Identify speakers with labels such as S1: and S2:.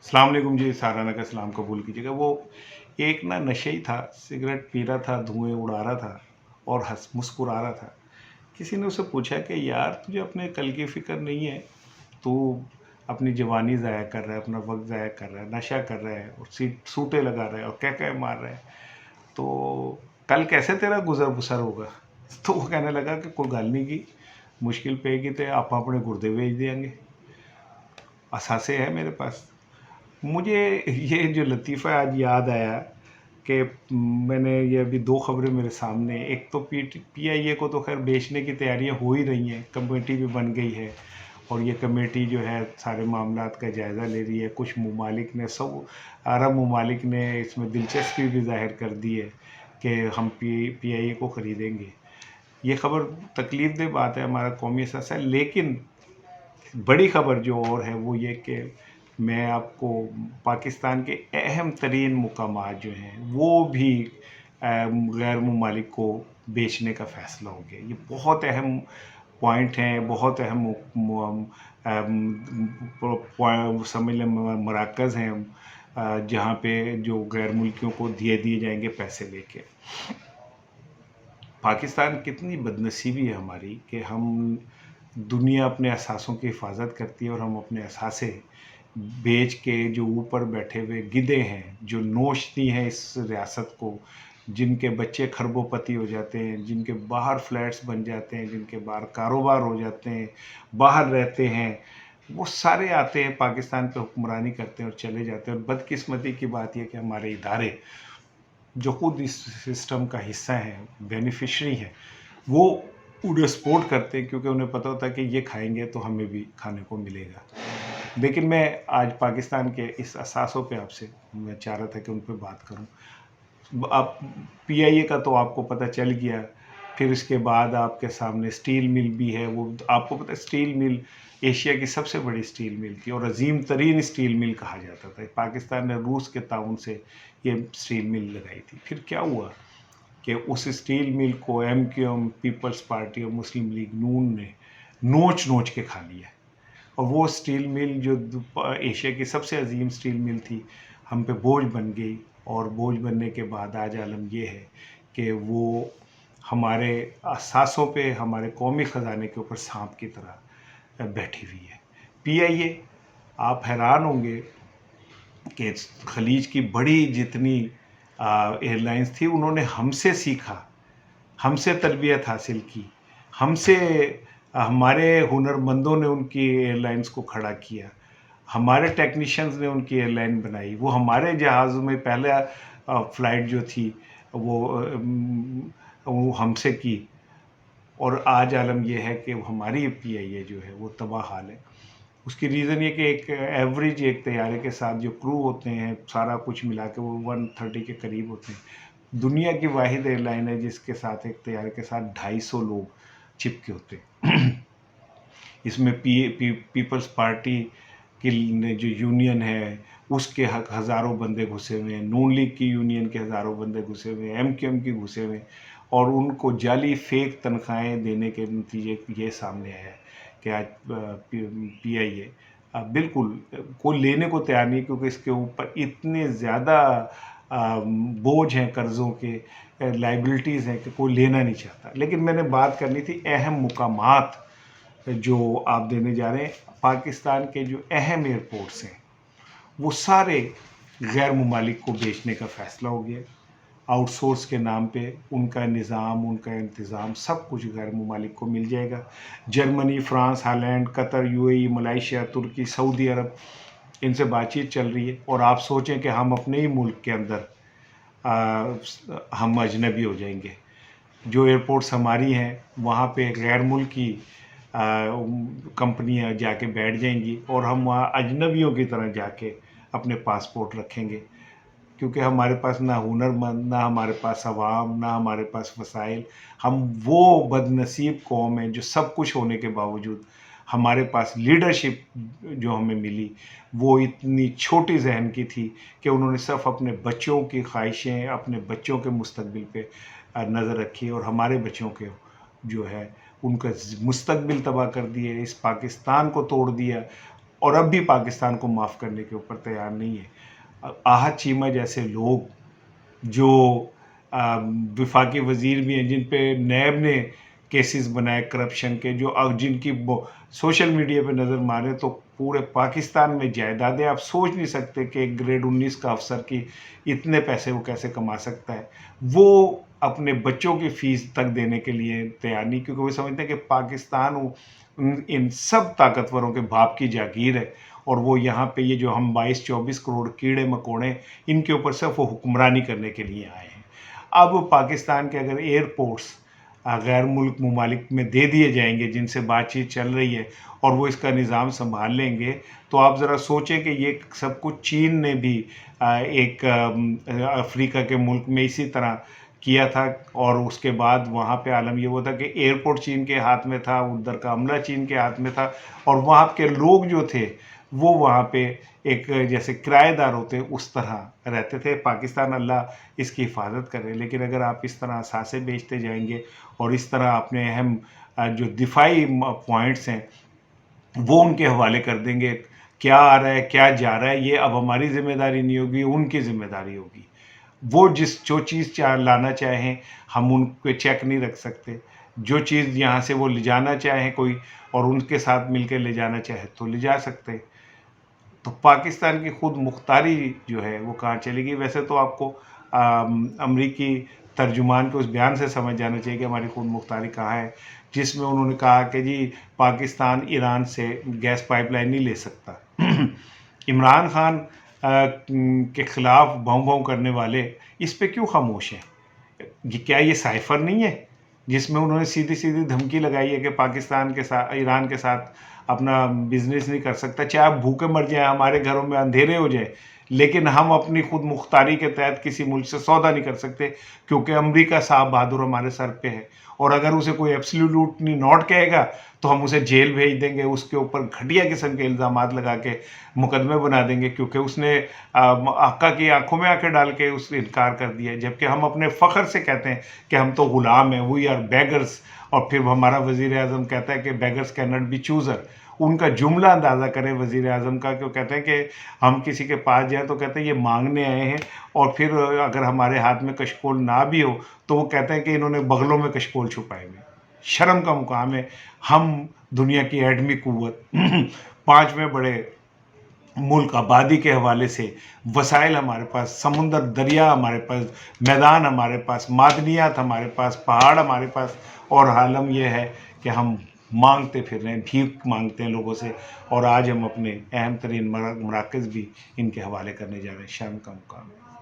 S1: अस्सलाम वालेकुम जी, साराना का सलाम कबूल कीजिएगा। वो एक ना नशे ही था, सिगरेट पी रहा था, धुएँ उड़ा रहा था और मुस्कुरा रहा था। किसी ने उससे पूछा कि यार तुझे अपने कल की फ़िक्र नहीं है, तू अपनी जवानी ज़ाया कर रहा है, अपना वक़्त ज़ाया कर रहा है, नशा कर रहा है और सूटे लगा रहा है और कह-कह मार रहा है, तो कल कैसे तेरा गुज़र-बसर होगा? तो वो कहने लगा कि कोई गल नहीं की, मुश्किल पेगी तो आप अपने गुर्दे बेच देंगे, असासे है मेरे पास। मुझे ये जो लतीफ़ा आज याद आया कि मैंने ये अभी दो ख़बरें मेरे सामने, एक तो पीआईए को तो खैर बेचने की तैयारियां हो ही रही हैं, कमेटी भी बन गई है और ये कमेटी जो है सारे मामलात का जायज़ा ले रही है। कुछ ममालिक ने, सब अरब ममालिक ने इसमें दिलचस्पी भी ज़ाहिर कर दी है कि हम पीआईए को ख़रीदेंगे। ये ख़बर तकलीफ़ दह बात है, हमारा कौमी असासा है, लेकिन बड़ी ख़बर जो और है वो ये कि मैं आपको पाकिस्तान के अहम तरीन मुकामात जो हैं वो भी गैर ममालिक को बेचने का फ़ैसला हो गया। ये बहुत अहम पॉइंट हैं, बहुत अहम समझ लें मराकज़ हैं जहाँ पे जो गैर मुल्कियों को दिए जाएंगे पैसे लेके। पाकिस्तान कितनी बदनसीबी है हमारी कि हम दुनिया अपने असासों की हिफाजत करती है और हम अपने असासे बेच के जो ऊपर बैठे हुए गिद्धे हैं, जो नोचती हैं इस रियासत को, जिनके बच्चे खरबोपति हो जाते हैं, जिनके बाहर फ्लैट्स बन जाते हैं, जिनके बाहर कारोबार हो जाते हैं, बाहर रहते हैं, वो सारे आते हैं पाकिस्तान पे हुक्मरानी करते हैं और चले जाते हैं। और बदकिस्मती की बात यह कि हमारे इदारे जो खुद इस सिस्टम का हिस्सा हैं, बेनिफिशरी हैं, वो उन्हें सपोर्ट करते हैं क्योंकि उन्हें पता होता है कि ये खाएंगे तो हमें भी खाने को मिलेगा। लेकिन मैं आज पाकिस्तान के इस असासों पे आपसे मैं चाह रहा था कि उन पे बात करूं। आप पीआईए का तो आपको पता चल गया, फिर इसके बाद आपके सामने स्टील मिल भी है। वो आपको पता है स्टील मिल एशिया की सबसे बड़ी स्टील मिल थी और अजीम तरीन स्टील मिल कहा जाता था। पाकिस्तान ने रूस के ताउन से ये स्टील मिल लगाई थी। फिर क्या हुआ कि उस स्टील मिल को एमक्यूएम, पीपल्स पार्टी और मुस्लिम लीग नून ने नोच नोच के खा लिया और वो स्टील मिल जो एशिया की सबसे अजीम स्टील मिल थी, हम पे बोझ बन गई। और बोझ बनने के बाद आज आलम ये है कि वो हमारे असासों पे, हमारे कौमी ख़जाने के ऊपर सांप की तरह बैठी हुई है। पीआईए, आप हैरान होंगे कि खलीज की बड़ी जितनी एयरलाइंस थी, उन्होंने हमसे सीखा, हमसे तरबियत हासिल की, हमसे हमारे हुनरमंदों ने उनकी एयरलाइंस को खड़ा किया, हमारे टेक्नीशियंस ने उनकी एयरलाइन बनाई। वो हमारे जहाज़ों में पहले फ़्लाइट जो थी वो हमसे की। और आज आलम यह है कि हमारी पीआईए जो है वो तबाह हाल है। उसकी रीज़न ये कि एक एवरेज एक तैयारे के साथ जो क्रू होते हैं, सारा कुछ मिला के वो 130 के करीब होते हैं। दुनिया की वाहिद एयरलाइन है जिसके साथ एक तैयारे के साथ 250 लोग चिपके होते हैं। इसमें पीपल्स पार्टी की जो यूनियन है उसके हज़ारों बंदे घुसे हुए हैं, नून लीग की यूनियन के हज़ारों बंदे घुसे हुए हैं, एमक्यूएम की घुसे हुए हैं और उनको जाली फेक तनख्वाहें देने के नतीजे ये सामने आया है कि आज पीआईए बिल्कुल कोई लेने को तैयार नहीं, क्योंकि इसके ऊपर इतने ज़्यादा बोझ हैं, कर्ज़ों के लाइबिलिटीज़ हैं कि कोई लेना नहीं चाहता। लेकिन मैंने बात करनी थी अहम मुकामात जो आप देने जा रहे हैं। पाकिस्तान के जो अहम एयरपोर्ट्स हैं वो सारे गैर ममालिक को बेचने का फ़ैसला हो गया। आउटसोर्स के नाम पे उनका निज़ाम, उनका इंतज़ाम सब कुछ गैर ममालिक को मिल जाएगा। Germany, France, Holland, Qatar, UAE, Malaysia, तुर्की, सऊदी अरब, इनसे बातचीत चल रही है। और आप सोचें कि हम अपने ही मुल्क के अंदर हम अजनबी हो जाएंगे। जो एयरपोर्ट्स हमारी हैं वहाँ पे गैर मुल्की कंपनियां जाके बैठ जाएंगी और हम वहाँ अजनबियों की तरह जाके अपने पासपोर्ट रखेंगे, क्योंकि हमारे पास ना हुनरमंद, ना हमारे पास अवाम, ना हमारे पास वसाइल। हम वो बदनसीब कौम है जो सब कुछ होने के बावजूद हमारे पास लीडरशिप जो हमें मिली वो इतनी छोटी जहन की थी कि उन्होंने सिर्फ अपने बच्चों की ख्वाहिशें, अपने बच्चों के मुस्तकबिल पे नज़र रखी और हमारे बच्चों के जो है उनका मुस्तकबिल तबाह कर दिए, इस पाकिस्तान को तोड़ दिया। اور اب بھی پاکستان کو معاف کرنے کے اوپر تیار نہیں ہے۔ آحت چیمہ جیسے لوگ جو وفاقی وزیر بھی ہیں، جن پہ نیب نے کیسز بنائے کرپشن کے، جو جن کی سوشل میڈیا پہ نظر مارے تو پورے پاکستان میں جائیدادیں، آپ سوچ نہیں سکتے کہ ایک گریڈ 19 کا افسر کی اتنے پیسے وہ کیسے کما سکتا ہے۔ وہ اپنے بچوں کی فیس تک دینے کے لیے تیار نہیں، کیونکہ وہ سمجھتے ہیں کہ پاکستان ان سب طاقتوروں کے باپ کی جاگیر ہے، اور وہ یہاں پہ یہ جو ہم 22-24 کروڑ کیڑے مکوڑے ان کے اوپر صرف وہ حکمرانی کرنے کے لیے آئے ہیں۔ اب پاکستان کے اگر ایئرپورٹس غیر ملک ممالک میں دے دیے جائیں گے، جن سے بات چیت چل رہی ہے، اور وہ اس کا نظام سنبھال لیں گے، تو آپ ذرا سوچیں کہ یہ سب کچھ چین نے بھی ایک افریقہ کے ملک میں اسی طرح کیا تھا، اور اس کے بعد وہاں پہ عالم یہ ہوا تھا کہ ایئرپورٹ چین کے ہاتھ میں تھا، ادھر کا عملہ چین کے ہاتھ میں تھا، اور وہاں کے لوگ جو تھے وہ وہاں پہ ایک جیسے کرایہ دار ہوتے اس طرح رہتے تھے۔ پاکستان اللہ اس کی حفاظت کرے، لیکن اگر آپ اس طرح اثاثے بیچتے جائیں گے اور اس طرح اپنے اہم جو دفاعی پوائنٹس ہیں وہ ان کے حوالے کر دیں گے، کیا آ رہا ہے کیا جا رہا ہے، یہ اب ہماری ذمہ داری نہیں ہوگی، ان کی ذمہ داری ہوگی۔ وہ جو چیز لانا چاہیں ہم ان پہ چیک نہیں رکھ سکتے، جو چیز یہاں سے وہ لے جانا چاہیں کوئی اور ان کے ساتھ مل کے لے جانا چاہے تو لے جا سکتے۔ تو پاکستان کی خود مختاری جو ہے وہ کہاں چلے گی؟ ویسے تو آپ کو امریکی ترجمان کے اس بیان سے سمجھ جانا چاہیے کہ ہماری خود مختاری کہاں ہے، جس میں انہوں نے کہا کہ جی پاکستان ایران سے گیس پائپ لائن نہیں لے سکتا۔ عمران خان کے خلاف بھوں بھوں کرنے والے اس پہ کیوں خاموش ہیں؟ کیا یہ سائفر نہیں ہے جس میں انہوں نے سیدھی سیدھی دھمکی لگائی ہے کہ پاکستان کے ساتھ، ایران کے ساتھ اپنا بزنس نہیں کر سکتا، چاہے آپ بھوکے مر جائیں، ہمارے گھروں میں اندھیرے ہو جائیں، لیکن ہم اپنی خود مختاری کے تحت کسی ملک سے سودا نہیں کر سکتے، کیونکہ امریکہ صاحب بہادر ہمارے سر پہ ہے، اور اگر اسے کوئی ایبسلیوٹلی ناٹ کہے گا تو ہم اسے جیل بھیج دیں گے، اس کے اوپر گھٹیا قسم کے الزامات لگا کے مقدمے بنا دیں گے، کیونکہ اس نے آقا کی آنکھوں میں آنکھیں ڈال کے اس انکار کر دیا ہے، جبکہ ہم اپنے فخر سے کہتے ہیں کہ ہم تو غلام ہیں، وی آر بیگرز، اور پھر ہمارا وزیر اعظم کہتا ہے کہ beggars can not be chooser. ان کا جملہ اندازہ کریں وزیر اعظم کا، کہ وہ کہتے ہیں کہ ہم کسی کے پاس جائیں تو کہتے ہیں یہ مانگنے آئے ہیں، اور پھر اگر ہمارے ہاتھ میں کشکول نہ بھی ہو تو وہ کہتے ہیں کہ انہوں نے بغلوں میں کشکول چھپائے ہوئے۔ شرم کا مقام ہے، ہم دنیا کی ایٹمی قوت، 5ویں بڑے ملک، آبادی کے حوالے سے وسائل ہمارے پاس، سمندر دریا ہمارے پاس، میدان ہمارے پاس، معدنیات ہمارے پاس، پہاڑ ہمارے پاس، اور عالم یہ ہے کہ ہم مانگتے پھر رہے ہیں، بھیک مانگتے ہیں لوگوں سے، اور آج ہم اپنے اہم ترین مراکز بھی ان کے حوالے کرنے جا رہے ہیں۔ شرم کا مقام ہے۔